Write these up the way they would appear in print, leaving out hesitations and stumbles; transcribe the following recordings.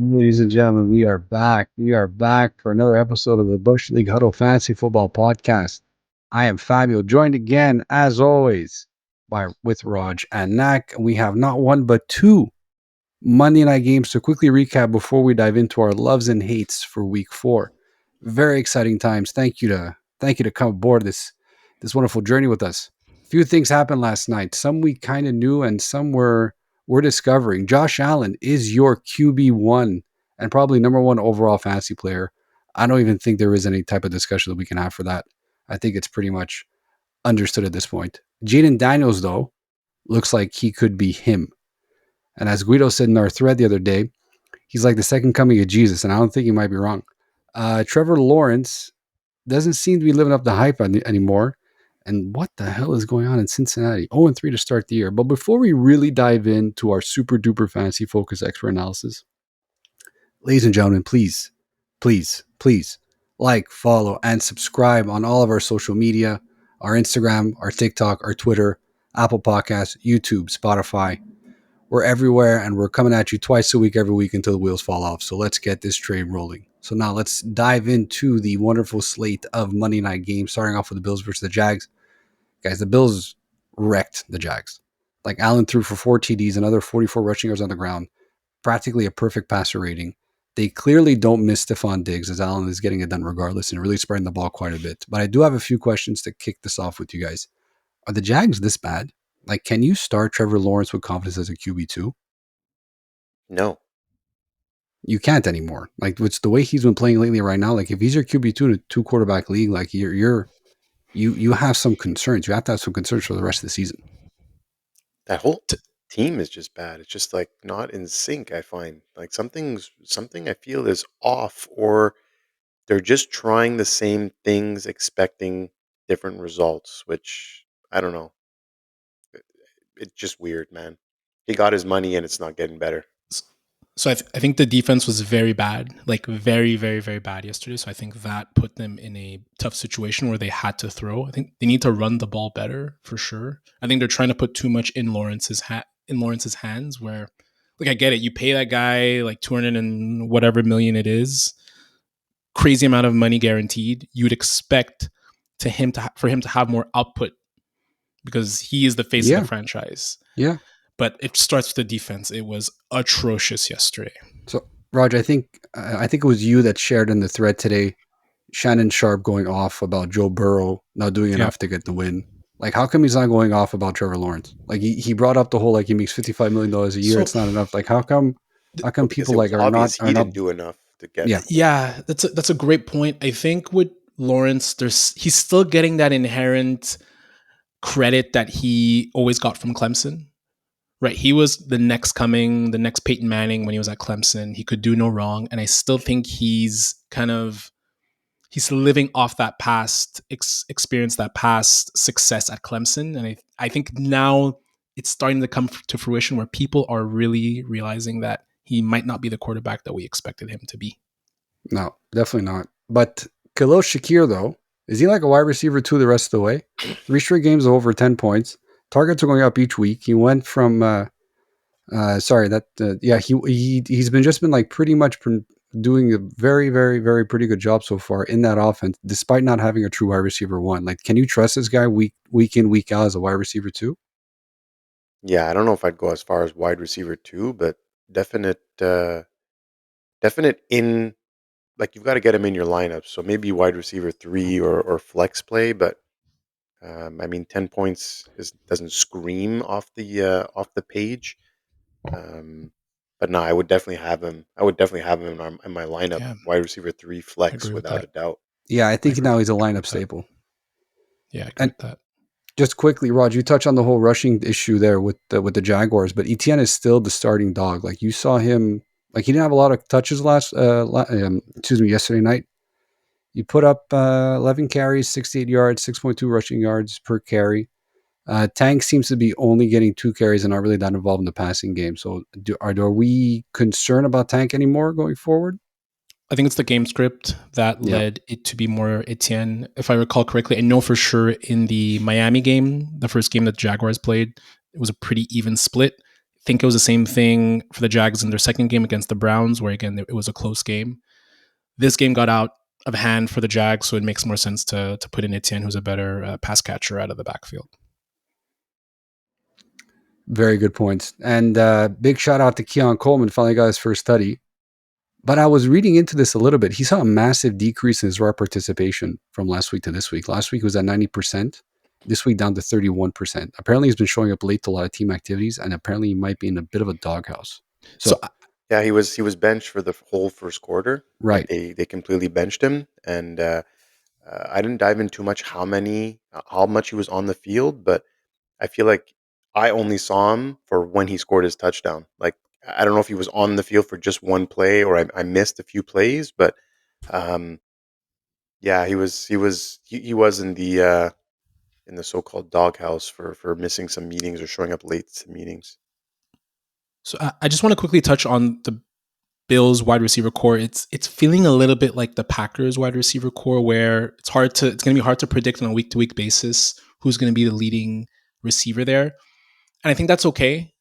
Ladies and gentlemen, we are back. We are back for another episode of the Bush League Huddle Fantasy Football Podcast. I am Fabio, joined again, as always, with Raj and Nacc. We have not one but two Monday night games to quickly recap before we dive into our loves and hates for Week 4. Very exciting times. Thank you to come aboard this wonderful journey with us. A few things happened last night. Some we kind of knew, and some we're discovering. Josh Allen is your QB1 and probably number one overall fantasy player. I don't even think there is any type of discussion that we can have for that. I think it's pretty much understood at this point. Jaden Daniels, though, looks like he could be him. And as Guido said in our thread the other day, he's like the second coming of Jesus, and I don't think he might be wrong. Trevor Lawrence doesn't seem to be living up to hype anymore. And what the hell is going on in Cincinnati? 0-3 to start the year. But before we really dive into our super duper fantasy focus expert analysis, ladies and gentlemen, please, please, please like, follow, and subscribe on all of our social media, our Instagram, our TikTok, our Twitter, Apple Podcasts, YouTube, Spotify. We're everywhere, and we're coming at you twice a week, every week until the wheels fall off. So let's get this train rolling. So now let's dive into the wonderful slate of Monday night games, starting off with the Bills versus the Jags. Guys, the Bills wrecked the Jags. Like Allen threw for 4 TDs, another 44 rushing yards on the ground, practically a perfect passer rating. They clearly don't miss Stephon Diggs, as Allen is getting it done regardless and really spreading the ball quite a bit. But I do have a few questions to kick this off with you guys. Are the Jags this bad? Like, can you start Trevor Lawrence with confidence as a QB2? No. You can't anymore. Like, it's the way he's been playing lately right now. Like, if he's your QB2 in a 2 quarterback league, like you have some concerns. You have to have some concerns for the rest of the season. That whole team is just bad. It's just like not in sync, I find. Like something I feel is off, or they're just trying the same things expecting different results, which I don't know. It's just weird, man. He got his money and it's not getting better. So I think the defense was very bad, like very, very, very bad yesterday. So I think that put them in a tough situation where they had to throw. I think they need to run the ball better for sure. I think they're trying to put too much in Lawrence's hands. Where, like, I get it, you pay that guy like 200 and whatever million it is, crazy amount of money guaranteed. You'd expect for him to have more output because he is the face of the franchise. Yeah. But it starts with the defense. It was atrocious yesterday. So, Raj, I think it was you that shared in the thread today, Shannon Sharp going off about Joe Burrow not doing enough to get the win. Like, how come he's not going off about Trevor Lawrence? Like, he brought up the whole, like, he makes $55 million a year. So, it's not enough. Like, how come people like are not? He didn't do enough to get. Yeah. That's a great point. I think with Lawrence, he's still getting that inherent credit that he always got from Clemson. Right, he was the next Peyton Manning when he was at Clemson. He could do no wrong, and I still think he's living off that past experience, that past success at Clemson, and I think now it's starting to come to fruition where people are really realizing that he might not be the quarterback that we expected him to be. No, definitely not. But Khalil Shakir, though, is he like a wide receiver 2 the rest of the way? 3 straight games of over 10 points. Targets are going up each week. He went from, he's been like pretty much doing a very, very, very pretty good job so far in that offense, despite not having a true wide receiver 1. Like, can you trust this guy week in, week out as a wide receiver 2? Yeah, I don't know if I'd go as far as wide receiver 2, but definite in, like, you've got to get him in your lineup. So maybe wide receiver 3 or flex play, but 10 points doesn't scream off the page. But no, I would definitely have him. In my lineup, wide receiver 3 flex without a doubt. Yeah, I think now he's a lineup staple. Yeah, I agree with that. Just quickly, Raj, you touched on the whole rushing issue there with the Jaguars, but Etienne is still the starting dog. Like, you saw him, like, he didn't have a lot of touches yesterday night. He put up 11 carries, 68 yards, 6.2 rushing yards per carry. Tank seems to be only getting 2 carries and not really that involved in the passing game. So are we concerned about Tank anymore going forward? I think it's the game script that led it to be more Etienne. If I recall correctly, I know for sure in the Miami game, the first game that the Jaguars played, it was a pretty even split. think it was the same thing for the Jags in their second game against the Browns, where again it was a close game. This game got out of hand for the Jags, so it makes more sense to put in Etienne, who's a better pass catcher out of the backfield. Very good points. And big shout out to Keon Coleman, finally got his first study. But I was reading into this a little bit. He saw a massive decrease in his RAR participation from last week to this week. Last week was at 90%. This week down to 31%. Apparently he's been showing up late to a lot of team activities, and apparently he might be in a bit of a doghouse. So yeah, he was benched for the whole first quarter. Right. Like they completely benched him, and I didn't dive in too much how much he was on the field, but I feel like I only saw him for when he scored his touchdown. Like I don't know if he was on the field for just one play or I missed a few plays, but yeah, he was in the so-called doghouse for missing some meetings or showing up late to meetings. So I just want to quickly touch on the Bills wide receiver core. It's feeling a little bit like the Packers wide receiver core, where it's going to be hard to predict on a week-to-week basis who's going to be the leading receiver there. And I think that's okay.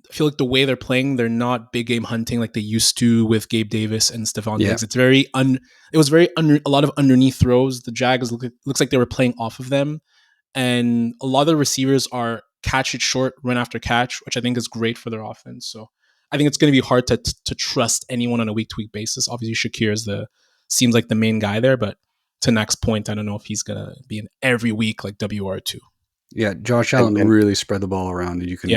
I feel like the way they're playing, they're not big game hunting like they used to with Gabe Davis and Stephon Diggs. It's very a lot of underneath throws. The Jags looks like they were playing off of them, and a lot of the receivers are catch it short, run after catch, which I think is great for their offense. So I think it's going to be hard to trust anyone on a week-to-week basis. Obviously, Shakir seems like the main guy there, but to Nacc's point, I don't know if he's going to be in every week like WR2. Yeah, Josh Allen really spread the ball around. You can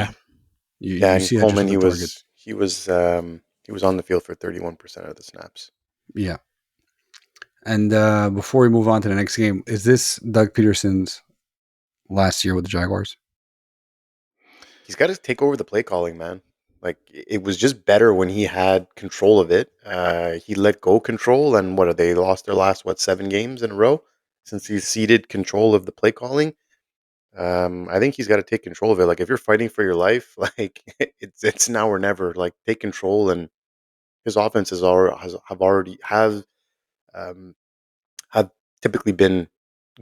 You see Coleman, he was on the field for 31% of the snaps. Yeah. And before we move on to the next game, is this Doug Peterson's last year with the Jaguars? He's got to take over the play calling, man. Like it was just better when he had control of it. He let go control, and they lost their last 7 games in a row since he ceded control of the play calling. I think he's got to take control of it. Like if you're fighting for your life, like it's now or never. Like take control, and his offenses have typically been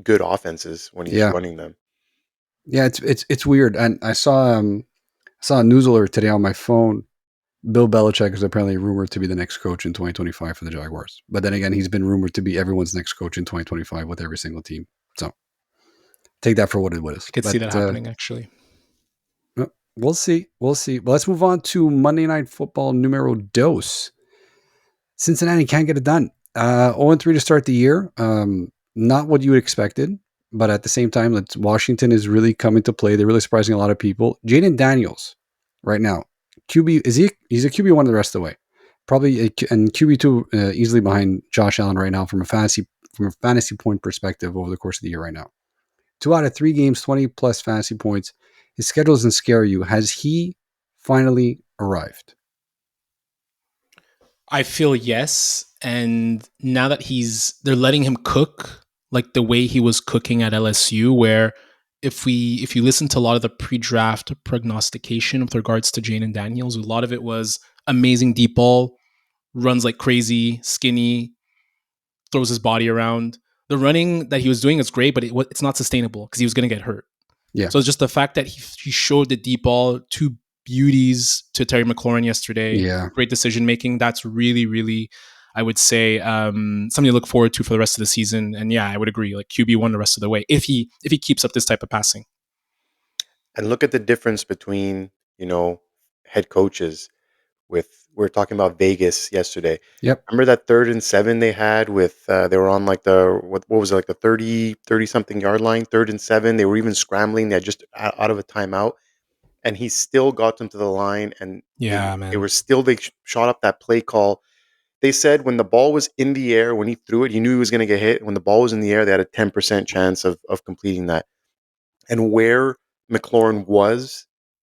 good offenses when he's running them. Yeah, it's weird. And I saw a news alert today on my phone. Bill Belichick is apparently rumored to be the next coach in 2025 for the Jaguars. But then again, he's been rumored to be everyone's next coach in 2025 with every single team. So take that for what it is. I could see that happening, actually. We'll see. But let's move on to Monday Night Football numero dos. Cincinnati can't get it done. 0-3 to start the year. Not what you expected, but at the same time, Washington is really coming to play. They're really surprising a lot of people. Jaden Daniels, right now, QB he's a QB1 the rest of the way. Probably and QB2 easily behind Josh Allen right now from a fantasy point perspective over the course of the year right now. 2 out of 3 games, 20 plus fantasy points. His schedule doesn't scare you. Has he finally arrived? I feel yes. And now that they're letting him cook like the way he was cooking at LSU, where if you listen to a lot of the pre-draft prognostication with regards to Jaden Daniels, a lot of it was amazing deep ball, runs like crazy, skinny, throws his body around. The running that he was doing is great, but it's not sustainable because he was going to get hurt. Yeah. So it's just the fact that he showed the deep ball, 2 beauties to Terry McLaurin yesterday. Yeah. Great decision making. That's really, really, I would say, something to look forward to for the rest of the season. And yeah, I would agree. Like QB1 the rest of the way if he keeps up this type of passing. And look at the difference between head coaches. We're talking about Vegas yesterday. Yep. Remember that 3rd and 7 they had with they were on like what was it, like the 30 something yard line, 3rd and 7. They were even scrambling. They had just out of a timeout, and he still got them to the line. And they shot up that play call. They said when the ball was in the air, when he threw it, he knew he was going to get hit. When the ball was in the air, they had a 10% chance of completing that. And where McLaurin was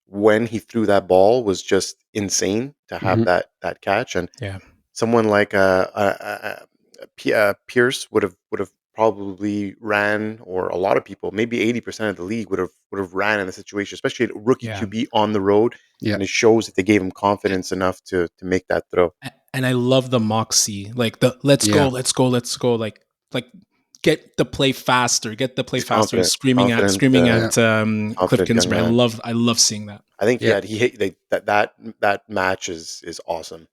when he threw that ball was just insane to have that catch. And someone like Pierce would have probably ran, or a lot of people, maybe 80% of the league would have ran in the situation, especially a rookie QB on the road. Yeah. And it shows that they gave him confidence enough to make that throw. And I love the moxie, like the let's go, like get the play faster, He's screaming at Cliff Kingsbury. confident I love seeing that. I think Yeah. that match is awesome.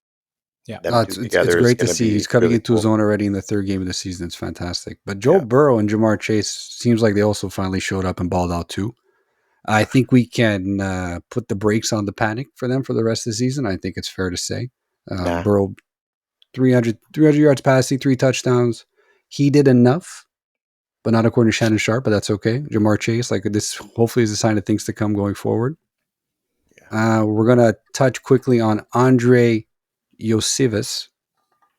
Yeah. Them two It's together is great to going to see. be He's cutting really into his cool. own already in the third game of the season. It's fantastic. But Joe Yeah. Burrow and Jamar Chase seems like they also finally showed up and balled out too. I think we can put the brakes on the panic for them for the rest of the season. I think it's fair to say. Nah. Burrow, 300 yards passing, 3 touchdowns. He did enough, but not according to Shannon Sharp, but that's okay. Jamar Chase, like this, hopefully is a sign of things to come going forward. Yeah. We're going to touch quickly on Andre Yosivas.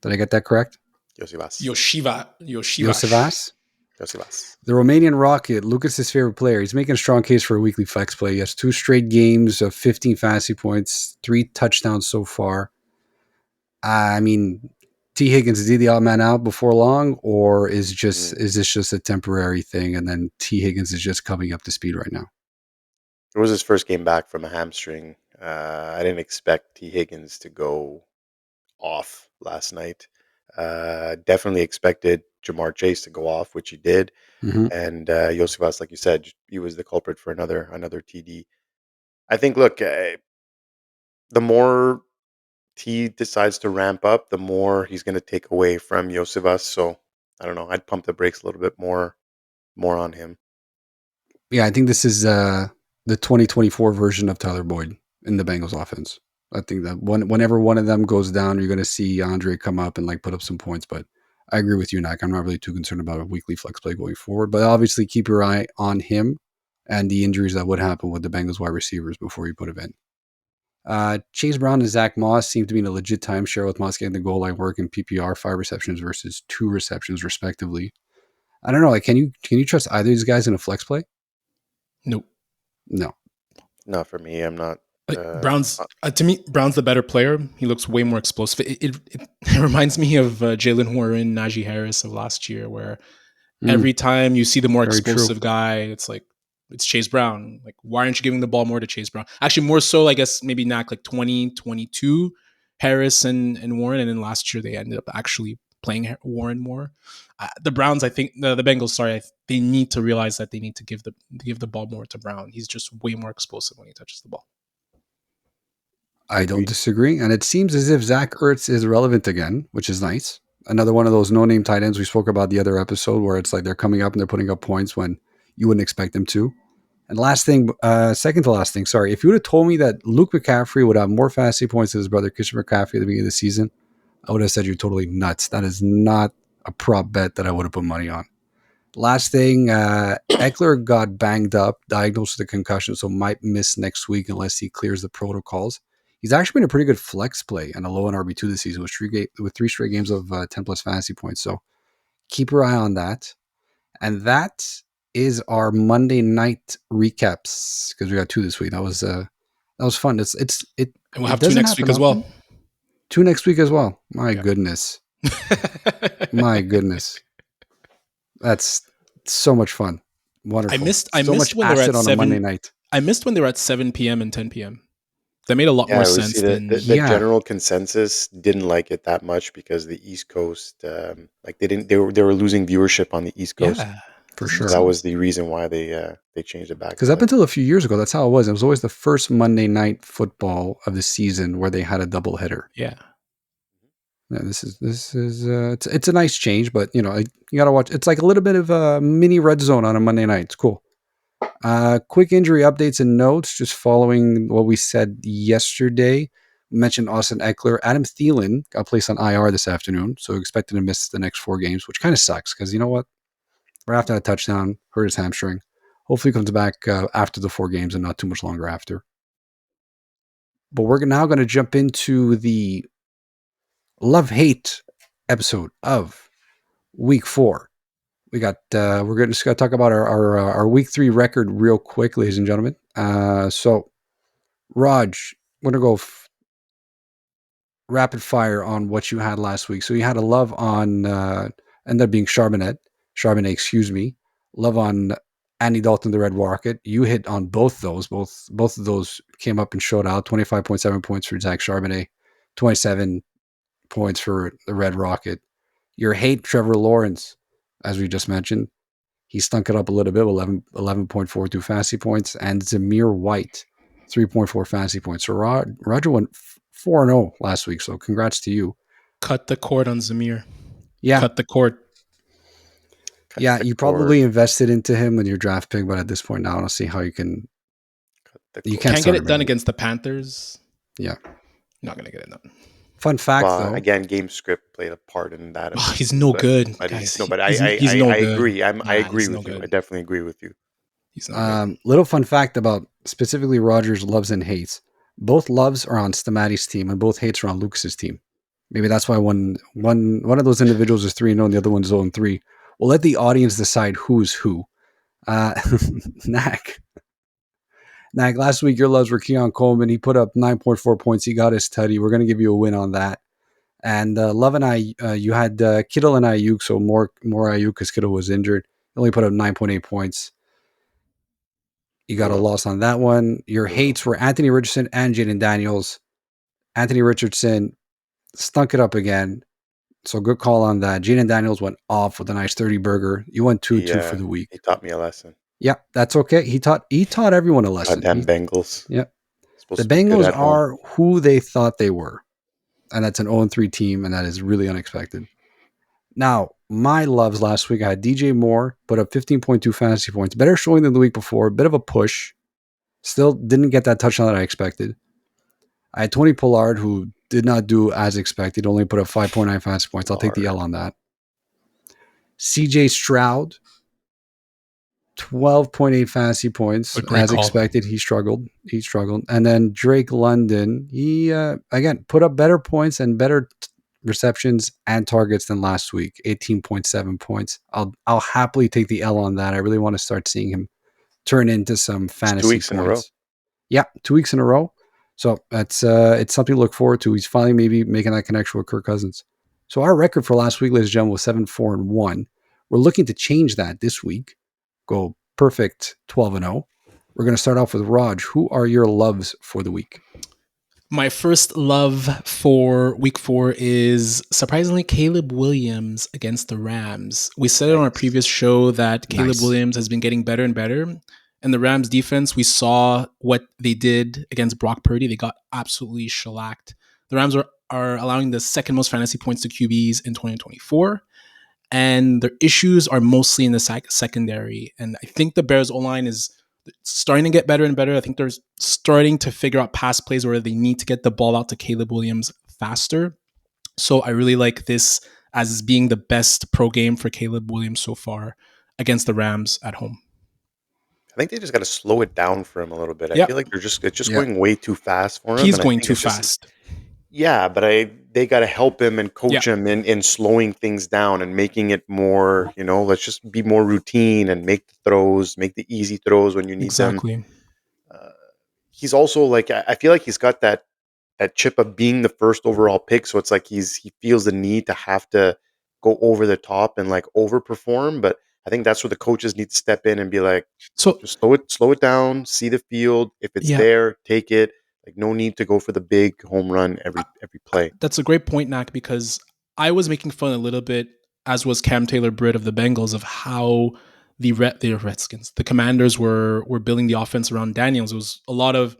Did I get that correct? Yosivas. Yoshivash. Yosivas. The Romanian Rocket, Lucas's favorite player. He's making a strong case for a weekly flex play. He has 2 straight games of 15 fantasy points, 3 touchdowns so far. I mean, T. Higgins, is he the odd man out before long, or is this just a temporary thing, and then T. Higgins is just coming up to speed right now? It was his first game back from a hamstring. I didn't expect T. Higgins to go off last night. Definitely expected Jamar Chase to go off, which he did. Mm-hmm. And Yosivas, like you said, he was the culprit for another TD. I think, look, the more T decides to ramp up, the more he's going to take away from Yosivas. So I don't know. I'd pump the brakes a little bit more on him. Yeah, I think this is the 2024 version of Tyler Boyd in the Bengals offense. I think that whenever one of them goes down, you're going to see Andre come up and like put up some points. But I agree with you, Nacc. I'm not really too concerned about a weekly flex play going forward. But obviously, keep your eye on him and the injuries that would happen with the Bengals wide receivers before you put him in. Chase Brown and Zach Moss seem to be in a legit timeshare with Moss getting the goal line work in PPR, 5 receptions versus 2 receptions respectively. I don't know. Like, can you trust either of these guys in a flex play? Nope. No. Not for me. I'm not. Brown's to me, Brown's the better player. He looks way more explosive. It reminds me of Jalen Warren, Najee Harris of last year, where every time you see the more explosive guy, it's like it's Chase Brown. Like, why aren't you giving the ball more to Chase Brown? Actually, more so, I guess maybe Nacc like 2022, Harris and Warren, and then last year they ended up actually playing Warren more. The Browns, I think the Bengals, sorry, they need to realize that they need to give the ball more to Brown. He's just way more explosive when he touches the ball. I don't disagree. And it seems as if Zach Ertz is relevant again, which is nice. Another one of those no-name tight ends we spoke about the other episode where it's like they're coming up and they're putting up points when you wouldn't expect them to. And second to last thing, sorry. If you would have told me that Luke McCaffrey would have more fantasy points than his brother Christian McCaffrey at the beginning of the season, I would have said you're totally nuts. That is not a prop bet that I would have put money on. Last thing, Eckler got banged up, diagnosed with a concussion, so might miss next week unless he clears the protocols. He's actually been a pretty good flex play and a low in RB2 this season with 3 straight games of 10 plus fantasy points. So keep your eye on that. And that is our Monday night recaps because we got 2 this week. That was fun. And we'll have 2 next week as well. 2 next week as well. My goodness. My goodness. That's so much fun. Wonderful. I missed when they were at 7 on a Monday night. I missed when they were at 7 p.m. and 10 p.m. That made a lot more sense than the general consensus didn't like it that much because the East Coast, they were losing viewership on the East Coast. Yeah, for sure. So that was the reason why they changed it back. Because up until a few years ago, that's how it was. It was always the first Monday night football of the season where they had a doubleheader. Yeah. Yeah, this is it's a nice change, but you gotta watch. It's like a little bit of a mini red zone on a Monday night. It's cool. Quick injury updates and notes, just following what we said yesterday. We mentioned Austin Eckler. Adam Thielen got placed on IR this afternoon, so expected to miss the next 4 games, which kind of sucks because you know what? Right after that touchdown, hurt his hamstring. Hopefully, he comes back after the 4 games and not too much longer after. But we're now going to jump into the love-hate episode of week 4. We got we're just going to talk about our week 3 record real quick, ladies and gentlemen. So Raj, we're going to go rapid fire on what you had last week. So you had a love on ended up being Charbonnet, excuse me. Love on Andy Dalton, the Red Rocket. You hit on both those. Both of those came up and showed out. 25.7 points for Zach Charbonnet, 27 points for the Red Rocket. Your hate, Trevor Lawrence, as we just mentioned, he stunk it up a little bit, 11.42 fantasy points, and Zamir White, 3.4 fantasy points. So Roger went 4-0 last week. So congrats to you. Cut the cord on Zamir. Yeah. Cut the cord. You probably invested into him with your draft pick, but at this point now, I don't see how you can. You can't get it done against the Panthers. Yeah. Not going to get it done. Fun fact, though. Again, game script played a part in that. He's no good. But guys. I agree. I agree with you. I definitely agree with you. He's no good. Little fun fact about specifically Rogers' loves and hates. Both loves are on Stamati's team, and both hates are on Lucas's team. Maybe that's why one of those individuals is 3-0 and the other one's 0-3. We'll let the audience decide who's who. Nacc, last week your loves were Keon Coleman. He put up 9.4 points. He got his tutty. We're going to give you a win on that. And Love and I, you had Kittle and Ayuk, so more Ayuk because Kittle was injured. He only put up 9.8 points. You got a loss on that one. Your hates were Anthony Richardson and Jaden Daniels. Anthony Richardson stunk it up again. So good call on that. Jaden Daniels went off with a nice 30 burger. You went 2-2 for the week. He taught me a lesson. Yeah, that's okay. He taught everyone a lesson. Goddamn Bengals. Yeah. The Bengals are who they thought they were. And that's an 0-3 team, and that is really unexpected. Now, my loves last week, I had DJ Moore put up 15.2 fantasy points. Better showing than the week before. Bit of a push. Still didn't get that touchdown that I expected. I had Tony Pollard, who did not do as expected. Only put up 5.9 fantasy points. I'll take the L on that. CJ Stroud, 12.8 fantasy points. As expected, he struggled. And then Drake London, he, again, put up better points and better receptions and targets than last week. 18.7 points. I'll happily take the L on that. I really want to start seeing him turn into some fantasy 2 weeks points. in a row. Yeah, 2 weeks in a row. So that's it's something to look forward to. He's finally maybe making that connection with Kirk Cousins. So our record for last week, ladies and gentlemen, was 7-4-1. We're looking to change that this week. Go perfect 12-0. We're going to start off with Raj. Who are your loves for the week? My first love for week 4 is surprisingly Caleb Williams against the Rams. We said it on our previous show that Caleb Williams has been getting better and better. And the Rams defense, we saw what they did against Brock Purdy. They got absolutely shellacked. The Rams are allowing the second most fantasy points to QBs in 2024. And their issues are mostly in the secondary. And I think the Bears O-line is starting to get better and better. I think they're starting to figure out pass plays where they need to get the ball out to Caleb Williams faster. So I really like this as being the best pro game for Caleb Williams so far against the Rams at home. I think they just got to slow it down for him a little bit. I feel like it's just going way too fast for him. He's going too fast. But they got to help him and coach him in slowing things down and making it more, let's just be more routine and make the throws, make the easy throws when you need them. He's also I feel like he's got that chip of being the first overall pick. So it's like he feels the need to have to go over the top and overperform. But I think that's where the coaches need to step in and be like, so just slow it down, see the field. If it's there, take it. No need to go for the big home run every play. That's a great point, Nacc, because I was making fun a little bit, as was Cam Taylor-Britt of the Bengals, of how the Redskins, the Commanders were building the offense around Daniels. It was a lot of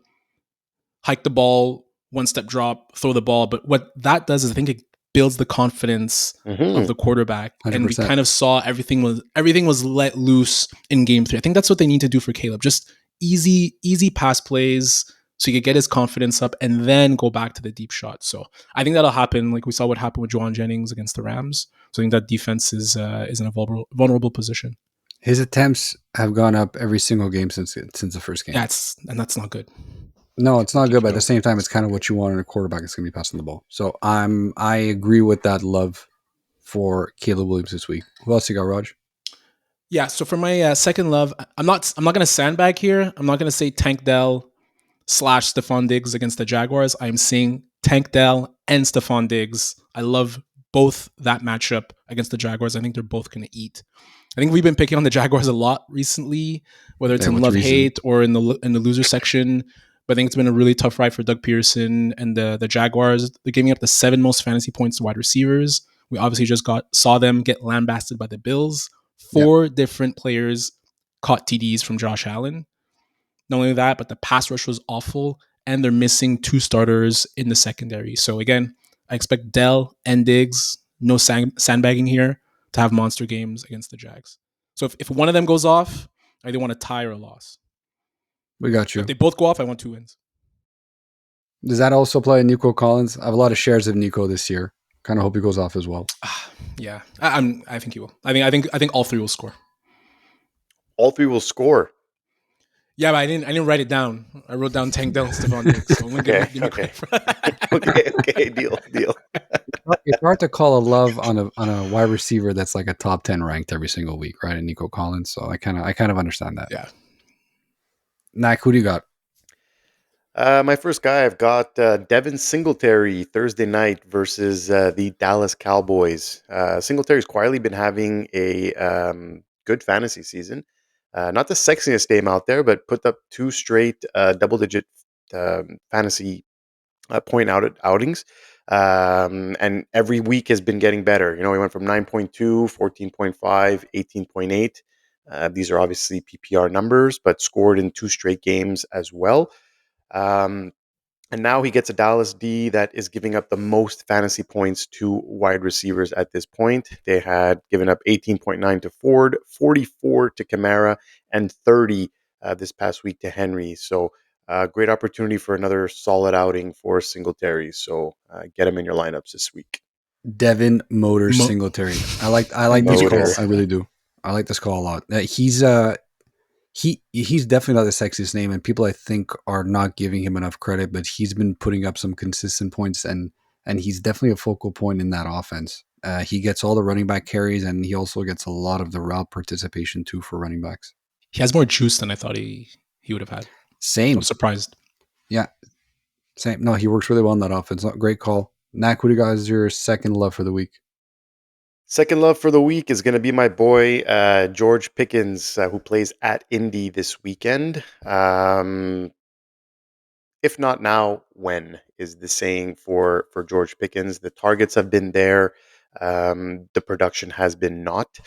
hike the ball, one-step drop, throw the ball. But what that does is I think it builds the confidence of the quarterback. 100%. And we kind of saw everything was let loose in game 3. I think that's what they need to do for Caleb. Just easy pass plays so he could get his confidence up and then go back to the deep shot. So I think that'll happen. Like we saw what happened with Juwan Jennings against the Rams. So I think that defense is in a vulnerable position. His attempts have gone up every single game since the first game. That's not good. No, it's not good, but at the same time, it's kind of what you want in a quarterback that's going to be passing the ball. So I agree with that love for Caleb Williams this week. Who else you got, Raj? Yeah, so for my second love, I'm not going to sandbag here. I'm not going to say Tank Dell / Stephon Diggs against the Jaguars. I'm saying Tank Dell and Stephon Diggs. I love both that matchup against the Jaguars. I think they're both going to eat. I think we've been picking on the Jaguars a lot recently, whether it's in love-hate or in the loser section. But I think it's been a really tough ride for Doug Pearson and the Jaguars. They're giving up the 7 most fantasy points to wide receivers. We obviously just saw them get lambasted by the Bills. 4 different players caught TDs from Josh Allen. Not only that, but the pass rush was awful, and they're missing 2 starters in the secondary. So again, I expect Dell and Diggs, no sandbagging here, to have monster games against the Jags. So if one of them goes off, I either want a tie or a loss. We got So if you. they both go off, I want 2 wins. Does that also play Nico Collins? I have a lot of shares of Nico this year. Kind of hope he goes off as well. Yeah, I think he will. I think all 3 will score. All 3 will score. Yeah, but I didn't write it down. I wrote down Tank Dell and Stephon Diggs. So give me credit for that. Okay, deal. It's hard to call a love on a wide receiver that's like a top 10 ranked every single week, right? And Nico Collins. So I kind of understand that. Yeah. Nacc, who do you got? My first guy, I've got Devin Singletary Thursday night versus the Dallas Cowboys. Singletary's quietly been having a good fantasy season. Not the sexiest name out there, but put up 2 straight double-digit fantasy outings. And every week has been getting better. He went from 9.2, 14.5, 18.8. These are obviously PPR numbers, but scored in 2 straight games as well. And now he gets a Dallas D that is giving up the most fantasy points to wide receivers at this point. They had given up 18.9 to Ford, 44 to Kamara, and 30 this past week to Henry. So great opportunity for another solid outing for Singletary. So get him in your lineups this week. Devin Motors Singletary. I like this call. I really do. I like this call a lot. He's definitely not the sexiest name, and people I think are not giving him enough credit, but he's been putting up some consistent points, and he's definitely a focal point in that offense. He gets all the running back carries, and he also gets a lot of the route participation too for running backs. He has more juice than I thought he would have had. Same. I'm surprised. Yeah. Same. No, he works really well in that offense. Great call. Nacc, who do you guys is your second love for the week? Second love for the week is going to be my boy, George Pickens, who plays at Indy this weekend. If not now, when is the saying for George Pickens. The targets have been there. The production has been not.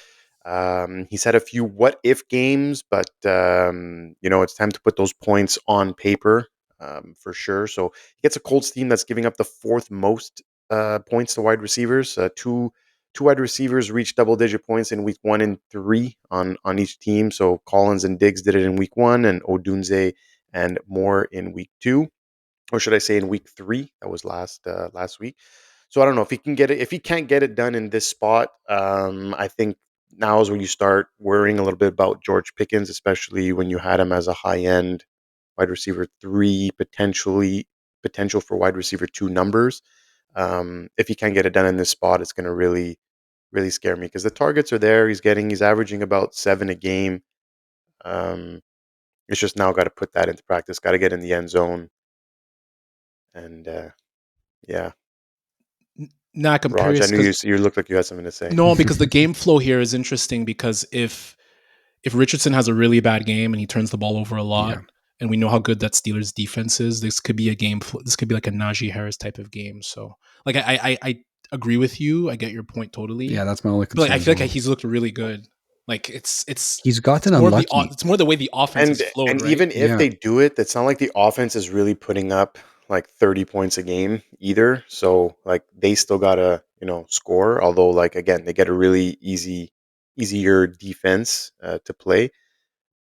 He's had a few what if games, but it's time to put those points on paper for sure. So he gets a Colts team that's giving up the 4th most points to wide receivers. Two wide receivers reached double-digit points in week 1 and 3 on each team. So Collins and Diggs did it in week 1, and Odunze and more in week 2, or should I say in week 3? That was last week. So I don't know if he can get it. If he can't get it done in this spot, I think now is when you start worrying a little bit about George Pickens, especially when you had him as a high-end wide receiver 3, potential for wide receiver 2 numbers. If he can't get it done in this spot, it's going to really, really scare me because the targets are there. He's averaging about 7 a game. It's just now got to put that into practice. Got to get in the end zone. And yeah. Nacc, I'm Raj, curious. I knew you looked like you had something to say. No, because the game flow here is interesting because if Richardson has a really bad game and he turns the ball over a lot, and we know how good that Steelers defense is, this could be a game. This could be like a Najee Harris type of game. So, like, I agree with you. I get your point totally. Yeah, that's my only concern. But like, I feel like he's looked really good. Like it's he's gotten unlucky. It's more the way the offense is flowed. And right? even if they do it, it's not like the offense is really putting up like 30 points a game either. So like they still gotta score. Although like again they get a really easier defense to play.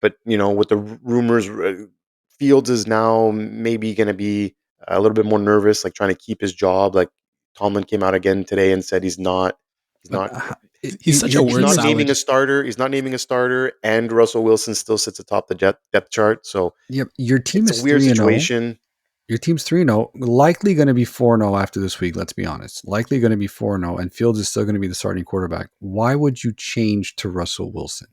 But with the rumors, Fields is now maybe going to be a little bit more nervous, like trying to keep his job. Like Tomlin came out again today and said he's not he's such a word not salad. naming a starter. He's not naming a starter, and Russell Wilson still sits atop the depth chart. So your team is a weird 3-0. situation. Your team's 3-0, likely going to be 4-0 after this week, let's be honest. Likely going to be 4-0, and Fields is still going to be the starting quarterback. Why would you change to Russell Wilson?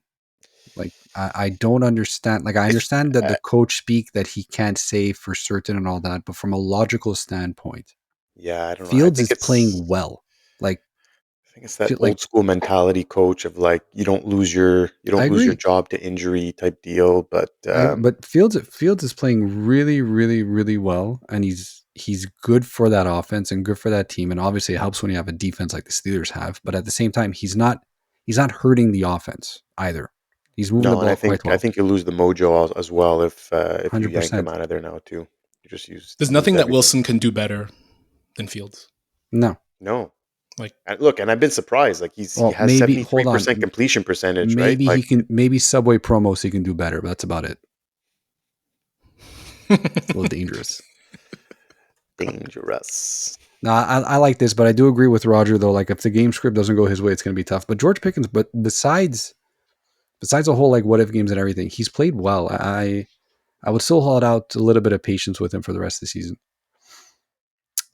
Like, I don't understand. Like, I understand that the coach speak that he can't say for certain and all that, but from a logical standpoint, yeah, I don't know. Fields is playing well. Like, I think it's that old school mentality, coach, of like you don't lose your job to injury type deal. But Fields is playing really, really, really well, and he's good for that offense and good for that team. And obviously, it helps when you have a defense like the Steelers have. But at the same time, he's not hurting the offense either. He's moving the No, and ball quite I well. think you lose the mojo as well if you yank him 100%. out of there now too. You just There's lose nothing that everything. Wilson can do better than Fields. No. No, Like, and look, and I've been surprised. Like he Well, has maybe, 73% completion percentage, right? maybe he Like can, maybe Subway promos he can do better, but that's about it. It's a little dangerous. dangerous. No, I like this, but I do agree with Roger though. Like if the game script doesn't go his way, it's going to be tough. But George Pickens, but besides the whole like what if games and everything, he's played well. I would still hold out a little bit of patience with him for the rest of the season.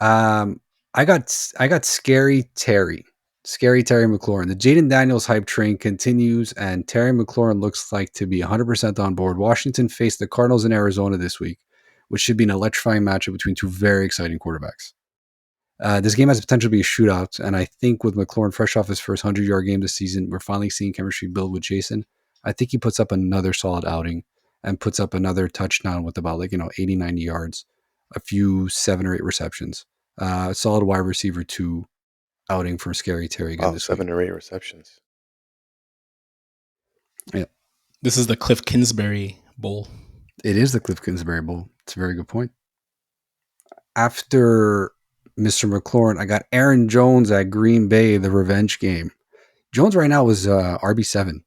I got Scary Terry McLaurin. The Jaden Daniels hype train continues, and Terry McLaurin looks like to be 100% on board. Washington faced the Cardinals in Arizona this week, which should be an electrifying matchup between two very exciting quarterbacks. This game has potential to be a shootout, and I think with McLaurin fresh off his first 100-yard game this season, we're finally seeing chemistry build with Jason. I think he puts up another solid outing and puts up another touchdown with about 80, 90 yards, a few 7 or 8 receptions. Solid wide receiver 2 outing for Scary Terry again this 7 week. or 8 receptions. Yeah. This is the Cliff Kingsbury Bowl. It is the Cliff Kingsbury Bowl. It's a very good point. After Mr. McLaurin, I got Aaron Jones at Green Bay, the revenge game. Jones right now is RB7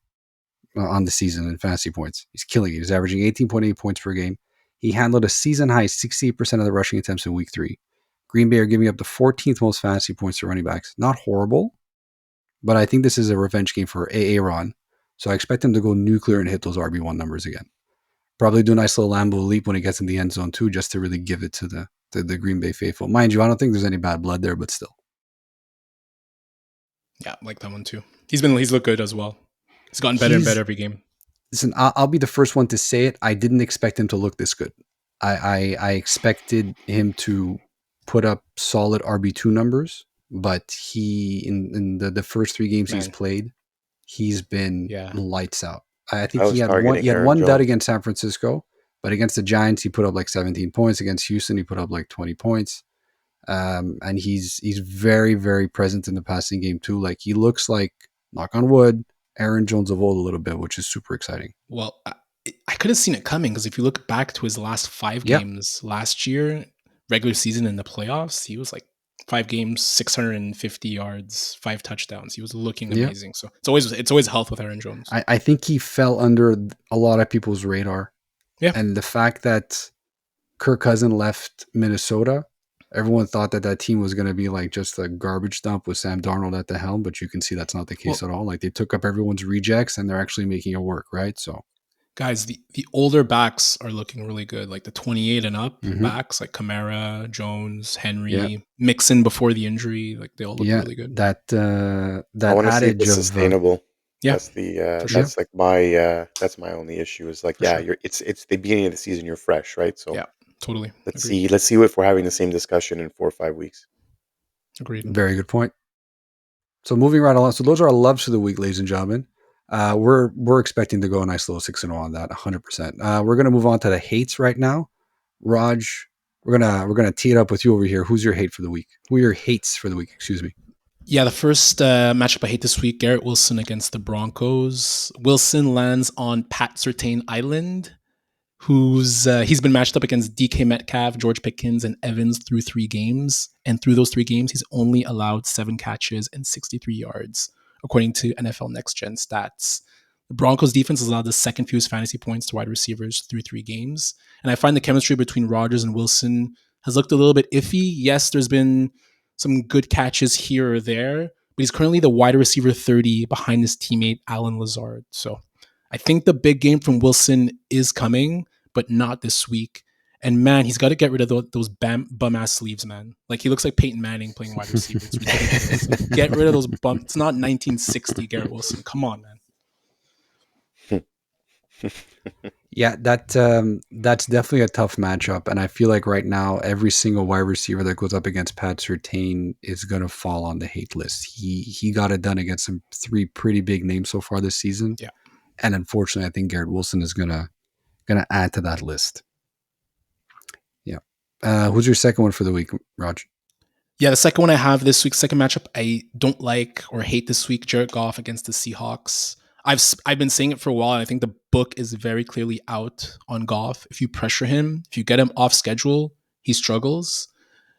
on the season in fantasy points. He's killing it. He's averaging 18.8 points per game. He handled a season high 68% of the rushing attempts in week 3. Green Bay are giving up the 14th most fantasy points to running backs. Not horrible, but I think this is a revenge game for Aaron. So I expect him to go nuclear and hit those RB1 numbers again. Probably do a nice little Lambeau leap when he gets in the end zone too, just to really give it to the Green Bay faithful. Mind you, I don't think there's any bad blood there, but still. Yeah, I like that one too. He's looked good as well. He's gotten better and better every game. Listen, I'll be the first one to say it. I didn't expect him to look this good. I expected him to put up solid RB2 numbers, but he in the first 3 games he's played, he's been lights out. I think he had one dud against San Francisco, but against the Giants he put up 17 points. Against Houston he put up 20 points. And he's very, very present in the passing game too. He looks like, knock on wood, Aaron Jones of old a little bit, which is super exciting. Well, I could have seen it coming because if you look back to his last 5 games last year, regular season and the playoffs, he was 5 games, 650 yards, 5 touchdowns. He was looking amazing. So it's always health with Aaron Jones. I think he fell under a lot of people's radar. Yeah. And the fact that Kirk Cousins left Minnesota, everyone thought that team was going to be just a garbage dump with Sam Darnold at the helm, but you can see that's not the case at all. They took up everyone's rejects and they're actually making it work, right? So, guys, the older backs are looking really good. The 28 and up backs, like Kamara, Jones, Henry, Mixon before the injury, they all look really good. That I want to see if it's sustainable. That's that's my only issue is it's the beginning of the season, you're fresh, right? So yeah. Totally. Let's see if we're having the same discussion in 4 or 5 weeks. Agreed. Very good point. So moving right along. So those are our loves for the week, ladies and gentlemen. We're expecting to go a nice little 6-0 on that, 100%. We're gonna move on to the hates right now. Raj, we're gonna tee it up with you over here. Who's your hate for the week? Who are your hates for the week? Excuse me. Yeah, the first matchup I hate this week: Garrett Wilson against the Broncos. Wilson lands on Pat Surtain Island. He's been matched up against DK Metcalf, George Pickens, and Evans through 3 games. And through those 3 games, he's only allowed 7 catches and 63 yards, according to NFL Next Gen stats. The Broncos defense has allowed the second fewest fantasy points to wide receivers through 3 games. And I find the chemistry between Rodgers and Wilson has looked a little bit iffy. Yes, there's been some good catches here or there, but he's currently the wide receiver 30 behind his teammate Alan Lazard. So I think the big game from Wilson is coming, but not this week. And man, he's got to get rid of those bum-ass sleeves, man. He looks like Peyton Manning playing wide receiver. It's ridiculous. Get rid of those bumps. It's not 1960 Garrett Wilson. Come on, man. Yeah, that's definitely a tough matchup. And I feel like right now, every single wide receiver that goes up against Pat Surtain is going to fall on the hate list. He got it done against some 3 pretty big names so far this season. Yeah. And unfortunately, I think Garrett Wilson is going to add to that list. Yeah. Who's your second one for the week, Raj? Yeah, the second one I have this week, second matchup I don't like or hate this week, Jared Goff against the Seahawks. I've been saying it for a while, and I think the book is very clearly out on Goff. If you pressure him, if you get him off schedule, he struggles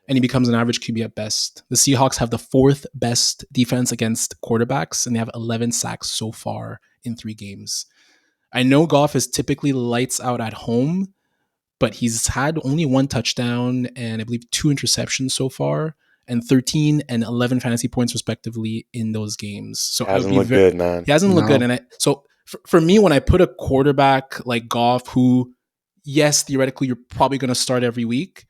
and he becomes an average QB at best. The Seahawks have the fourth best defense against quarterbacks, and they have 11 sacks so far in 3 games. I know Goff is typically lights out at home, but he's had only 1 touchdown and I believe 2 interceptions so far, and 13 and 11 fantasy points respectively in those games. So I would Hasn't be looked very. good, man. He hasn't looked good, No. and so for me, when I put a quarterback like Goff, who, yes, theoretically you're probably going to start every week,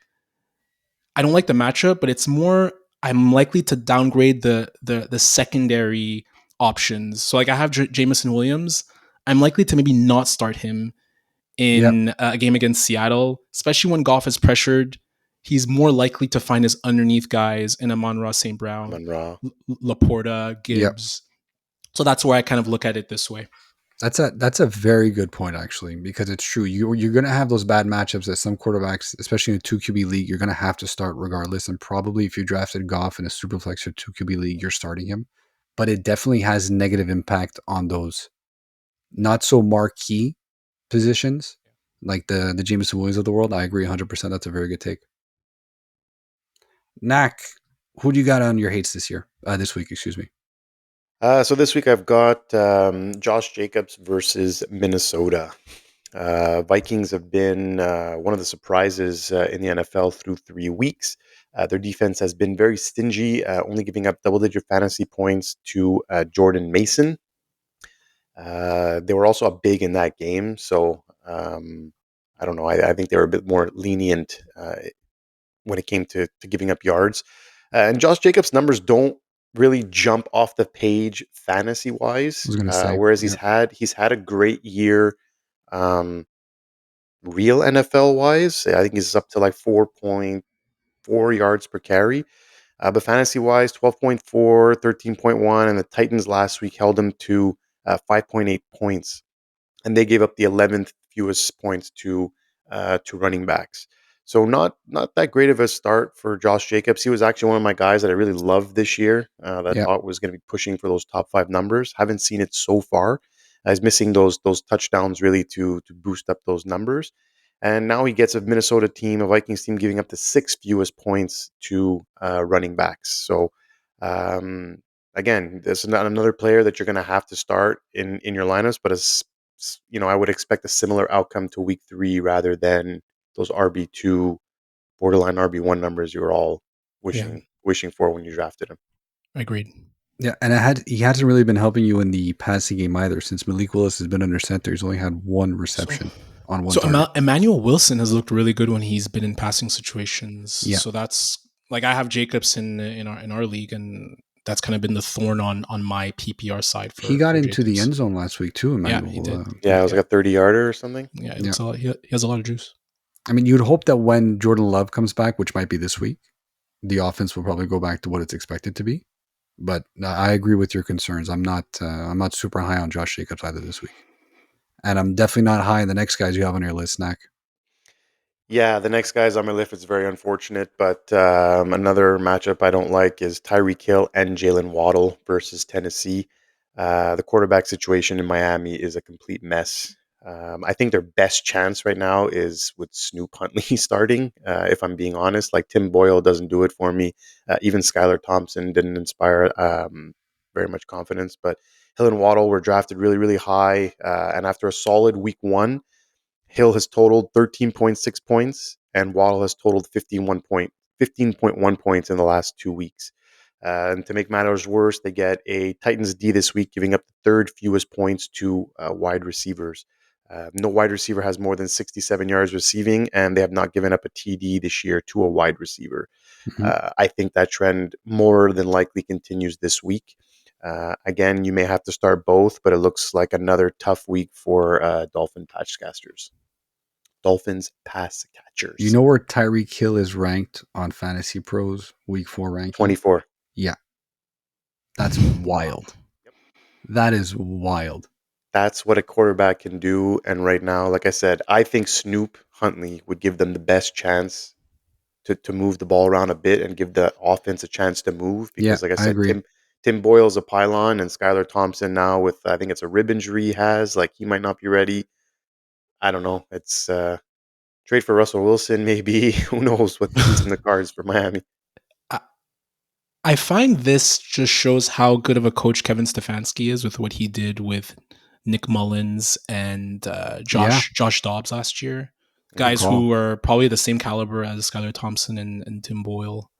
I don't like the matchup, but it's more I'm likely to downgrade the secondary options. So like I have Jamison Williams. I'm likely to maybe not start him Yep. in a game against Seattle, especially when Goff is pressured. He's more likely to find his underneath guys in Amon-Ra St. Brown, Monroe. Laporta, Yep. Gibbs. So that's where I kind of look at it this way. That's a very good point, actually, because it's true. You're going to have those bad matchups that some quarterbacks, especially in a 2 QB league, you're going to have to start regardless. And probably if you drafted Goff in a Superflex or 2 QB league, you're starting him. But it definitely has negative impact on those not so marquee positions like the Jameson Williams of the world. I agree 100%. That's a very good take. Nacc, who do you got on your hates this week, excuse me? So this week I've got Josh Jacobs versus Minnesota. Vikings have been one of the surprises in the NFL through 3 weeks. Their defense has been very stingy, only giving up double-digit fantasy points to Jordan Mason. They were also up big in that game, so I don't know. I think they were a bit more lenient when it came to giving up yards. And Josh Jacobs' numbers don't really jump off the page fantasy wise. I was going to say, Whereas yeah. he's had a great year, real NFL wise. I think he's up to like 4.4 yards per carry. But fantasy wise, 12.4, 13.1, and the Titans last week held him to 5.8 points, and they gave up the 11th fewest points to running backs. So not that great of a start for Josh Jacobs. He was actually one of my guys that I really loved this year. That I Yeah. thought was going to be pushing for those top 5 numbers. Haven't seen it so far. He's missing those touchdowns really to boost up those numbers. And now he gets a Minnesota team, a Vikings team, giving up the 6th fewest points to running backs. So um, again, this is not another player that you're going to have to start in your lineups, but as I would expect a similar outcome to week 3 rather than those RB2, borderline RB1 numbers you were all wishing for when you drafted him. Agreed. Yeah, and he hasn't really been helping you in the passing game either. Since Malik Willis has been under center, he's only had 1 reception on 1 target. Emmanuel Wilson has looked really good when he's been in passing situations. Yeah. So that's like I have Jacobs in our league, and that's kind of been the thorn on my PPR side. He got into Jacobs. the end zone last week too, Emmanuel. Yeah, he did. Yeah, it was like a 30-yarder or something. Yeah, he looks a lot. He has a lot of juice. I mean, you'd hope that when Jordan Love comes back, which might be this week, the offense will probably go back to what it's expected to be. But I agree with your concerns. I'm not super high on Josh Jacobs either this week, and I'm definitely not high on the next guys you have on your list, Nacc. Yeah, the next guys on my list is very unfortunate, but another matchup I don't like is Tyreek Hill and Jalen Waddle versus Tennessee. The quarterback situation in Miami is a complete mess. I think their best chance right now is with Snoop Huntley starting. If I'm being honest, like Tim Boyle doesn't do it for me. Even Skylar Thompson didn't inspire very much confidence. But Hill and Waddle were drafted really, really high, and after a solid week 1. Hill has totaled 13.6 points, and Waddle has totaled 15.1 points in the last 2 weeks. And to make matters worse, they get a Titans D this week, giving up the 3rd fewest points to wide receivers. No wide receiver has more than 67 yards receiving, and they have not given up a TD this year to a wide receiver. Mm-hmm. I think that trend more than likely continues this week. Again, you may have to start both, but it looks like another tough week for Dolphins pass catchers. You know where Tyreek Hill is ranked on Fantasy Pros Week 4 ranking? 24. Yeah. That's wild. Yep. That is wild. That's what a quarterback can do. And right now, like I said, I think Snoop Huntley would give them the best chance to move the ball around a bit and give the offense a chance to move. Because, like I I said, agree. Tim Boyle's a pylon, and Skylar Thompson now with, I think it's a rib injury he has. Like, he might not be ready. I don't know. It's trade for Russell Wilson, maybe. Who knows what's in the cards for Miami. I find this just shows how good of a coach Kevin Stefanski is with what he did with Nick Mullins and Josh Dobbs last year. Guys who are probably the same caliber as Skylar Thompson and Tim Boyle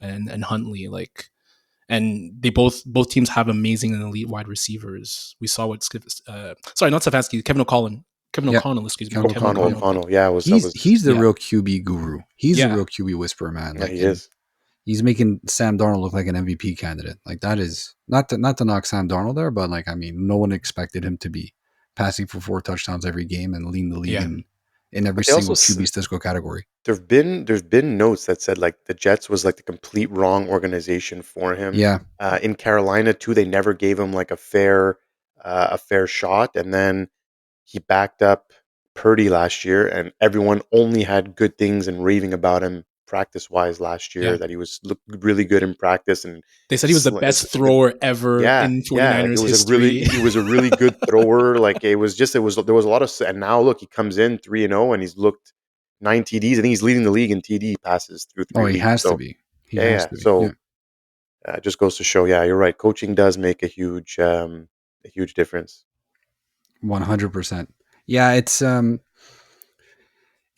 and Huntley. Like, and they both teams have amazing and elite wide receivers. We saw what not Stefanski, Kevin O'Connell, excuse me. O'Connell. Yeah, he's the real QB guru. He's the real QB whisperer, man. Like, he is. He's making Sam Darnold look like an MVP candidate. Like, that is not to knock Sam Darnold there, but like, I mean, no one expected him to be passing for 4 touchdowns every game and leading the league in every single QB statistical category. There's been notes that said like the Jets was like the complete wrong organization for him. Yeah. In Carolina too, they never gave him like a fair shot, and then he backed up Purdy last year, and everyone only had good things and raving about him practice-wise last year, that he looked really good in practice, and they said he was the best thrower ever in 49ers history. He was a really good thrower. Like, there was a lot of, and now look, he comes in 3-0 and he's looked 9 TDs. I think he's leading the league in TD passes through 3 weeks. He has to be. It just goes to show, you're right. Coaching does make a huge difference. 100%. Yeah,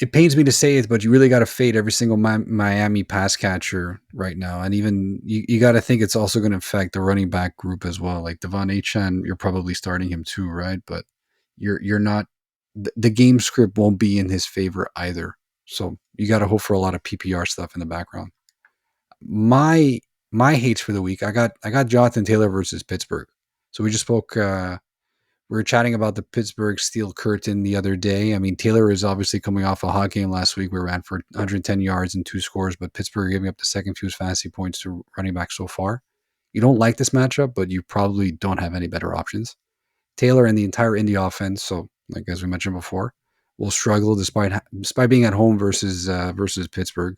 it pains me to say it, but you really got to fade every single Miami pass catcher right now. And even you got to think it's also going to affect the running back group as well. Like Devon Achane, you're probably starting him too, right? But you're not, the game script won't be in his favor either. So you got to hope for a lot of PPR stuff in the background. My hates for the week, I got Jonathan Taylor versus Pittsburgh. So we just spoke, we were chatting about the Pittsburgh Steel Curtain the other day. I mean, Taylor is obviously coming off a hot game last week. We ran for 110 yards and 2 scores, but Pittsburgh giving up the second fewest fantasy points to running back so far. You don't like this matchup, but you probably don't have any better options. Taylor and the entire Indy offense, so like as we mentioned before, will struggle despite being at home versus Pittsburgh.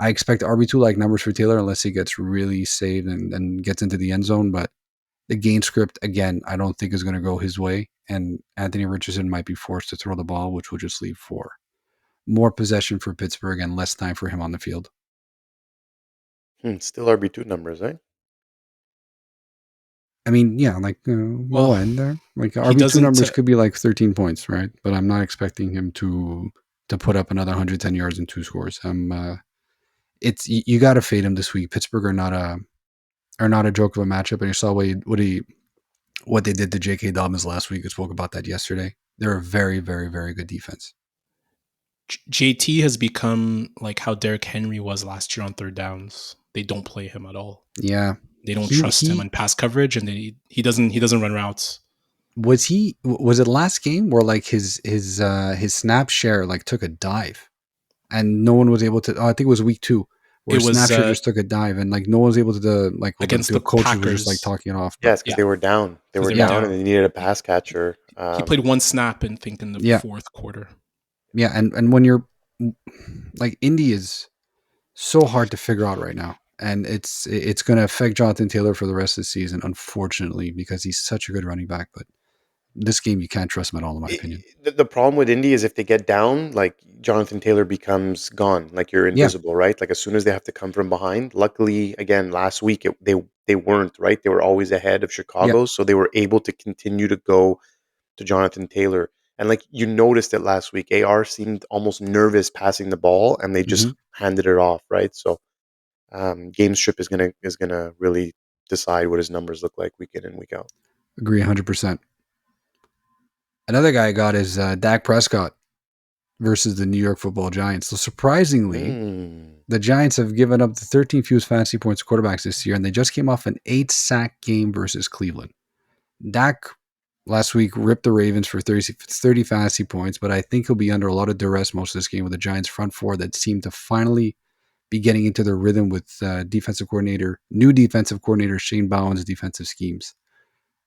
I expect RB2-like numbers for Taylor unless he gets really saved and gets into the end zone, but the game script, again, I don't think is going to go his way, and Anthony Richardson might be forced to throw the ball, which will just leave for more possession for Pittsburgh and less time for him on the field. Still RB2 numbers, eh? I mean, yeah, like low end there. Like RB2 numbers could be like 13 points, right? But I'm not expecting him to put up another 110 yards and 2 scores. You got to fade him this week. Pittsburgh are not a joke of a matchup, and you saw what they did to J.K. Dobbins last week. We spoke about that yesterday. They're a very, very, very good defense. JT has become like how Derrick Henry was last year on third downs. They don't play him at all. Yeah, they don't trust him on pass coverage, and he doesn't run routes. Was it last game where like his snap share like took a dive, and no one was able to? I think it was week 2. Where Snapshot just took a dive, and like no one was able to against the coaches Packers. Were just like talking it off. Yes, because they were down. They were down, and they needed a pass catcher. He played 1 snap in the fourth quarter. Yeah, and when you're like, Indy is so hard to figure out right now, and it's going to affect Jonathan Taylor for the rest of the season, unfortunately, because he's such a good running back. But this game, you can't trust him at all, in my opinion. The problem with Indy is if they get down, like Jonathan Taylor becomes gone, like you're invisible, right? Like as soon as they have to come from behind. Luckily, again, last week they weren't, right? They were always ahead of Chicago, so they were able to continue to go to Jonathan Taylor. And like you noticed it last week, AR seemed almost nervous passing the ball, and they just handed it off, right? So game strip is gonna really decide what his numbers look like week in and week out. Agree 100%. Another guy I got is Dak Prescott versus the New York Football Giants. So surprisingly, the Giants have given up the 13 fewest fantasy points to quarterbacks this year, and they just came off an 8-sack game versus Cleveland. Dak last week ripped the Ravens for 30 fantasy points, but I think he'll be under a lot of duress most of this game with the Giants front four that seem to finally be getting into their rhythm with new defensive coordinator Shane Bowen's defensive schemes.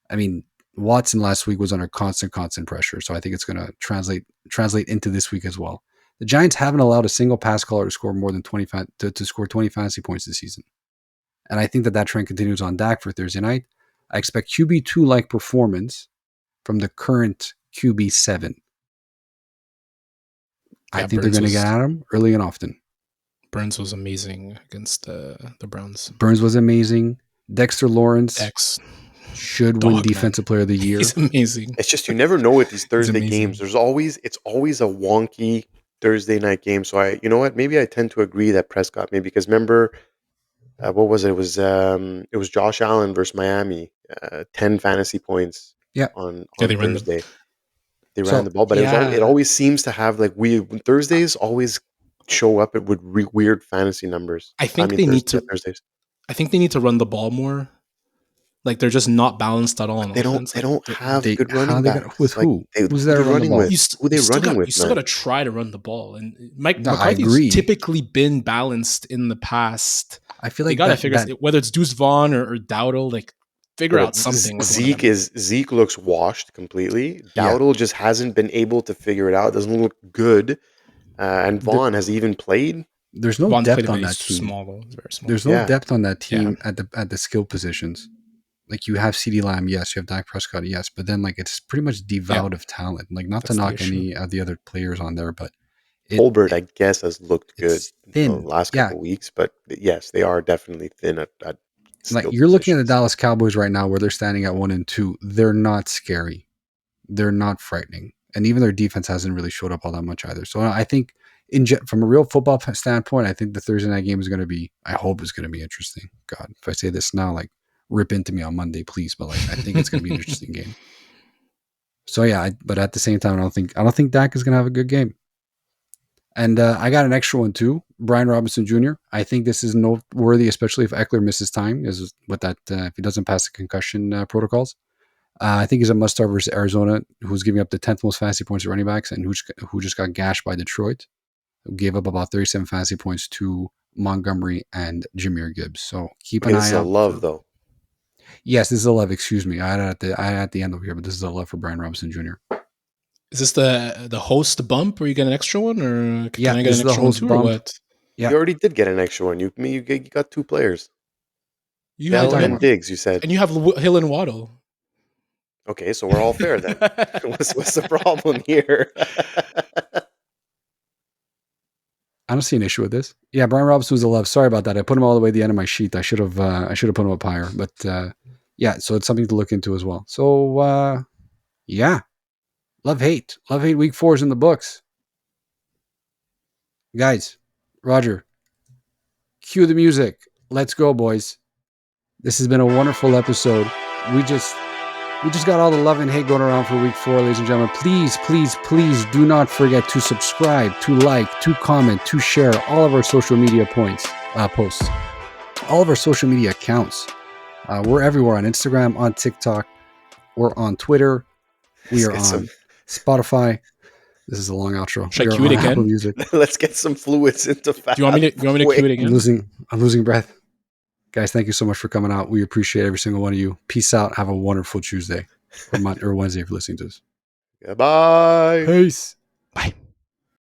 I mean, Watson last week was under constant pressure, so I think it's going to translate into this week as well. The Giants haven't allowed a single pass caller to score more than 20 to score 20 fantasy points this season, And I think that trend continues on Dak for Thursday night. I expect QB2-like performance from the current QB7. I think they're going to get at him early and often. Burns was amazing against the Browns. Burns was amazing. Dexter Lawrence should win Defensive Player of the Year. He's amazing. It's just you never know with these Thursday games. It's always a wonky Thursday night game. So you know what? Maybe I tend to agree that Prescott maybe because remember what was it? It was Josh Allen versus Miami, 10 fantasy points. On Thursday. They ran the ball, but it always seems to have like Thursdays always show up with weird fantasy numbers. I think they need to run the ball more. Like they're just not balanced at all. They don't have good running backs. With who? Who's there running with? Who they running with? You still got to try to run the ball. And McCarthy's typically been balanced in the past. I feel like they got to figure whether it's Deuce Vaughn or Dowdle, like figure out something. Zeke looks washed completely. Dowdle just hasn't been able to figure it out. Doesn't look good. And Vaughn has even played. There's no depth on that team. Very small. There's no depth on that team at the skill positions. Like you have CeeDee Lamb, yes. You have Dak Prescott, yes. But then like it's pretty much devoid of talent. Like not to knock any of the other players on there, but Colbert, I guess, has looked good in the last couple weeks. But yes, they are definitely thin at like you're looking at the Dallas Cowboys right now, where they're standing at 1-2. They're not scary. They're not frightening, and even their defense hasn't really showed up all that much either. So I think, from a real football standpoint, I think the Thursday night game is going to be. I hope it's going to be interesting. God, if I say this now, like rip into me on Monday, please. But like, I think it's going to be an interesting game. So yeah, but at the same time, I don't think Dak is going to have a good game. And I got an extra one too, Brian Robinson Jr. I think this is noteworthy, especially if Eckler misses time, is with that if he doesn't pass the concussion protocols. I think he's a must-start versus Arizona, who's giving up the 10th most fantasy points to running backs, and who just got gashed by Detroit, who gave up about 37 fantasy points to Montgomery and Jahmyr Gibbs. So keep an eye out. This is a love, though. Yes, this is a love. Excuse me, I had it at the end over here, but this is a love for Brian Robinson Jr. Is this the host bump where you get an extra one, or can I get an extra one too, or what? Yeah. You already did get an extra one. You got two players. You Bell and Diggs, you said. And you have Hill and Waddle. Okay, so we're all fair then. What's the problem here? I don't see an issue with this. Yeah, Brian Robinson was a love. Sorry about that. I put him all the way at the end of my sheet. I should have put him up higher. But so it's something to look into as well. So Love-hate week 4 is in the books. Guys, Roger, cue the music. Let's go, boys. This has been a wonderful episode. We just got all the love and hate going around for week 4, ladies and gentlemen. Please, please, please do not forget to subscribe, to like, to comment, to share all of our social media posts, all of our social media accounts. We're everywhere on Instagram, on TikTok, we're on Twitter. We are on Spotify. This is a long outro. Should I cue it again? Let's get some fluids into fast. Do you want me to cue it again? I'm losing breath. Guys, thank you so much for coming out. We appreciate every single one of you. Peace out. Have a wonderful Tuesday or Wednesday if you're listening to this. Goodbye. Peace. Bye.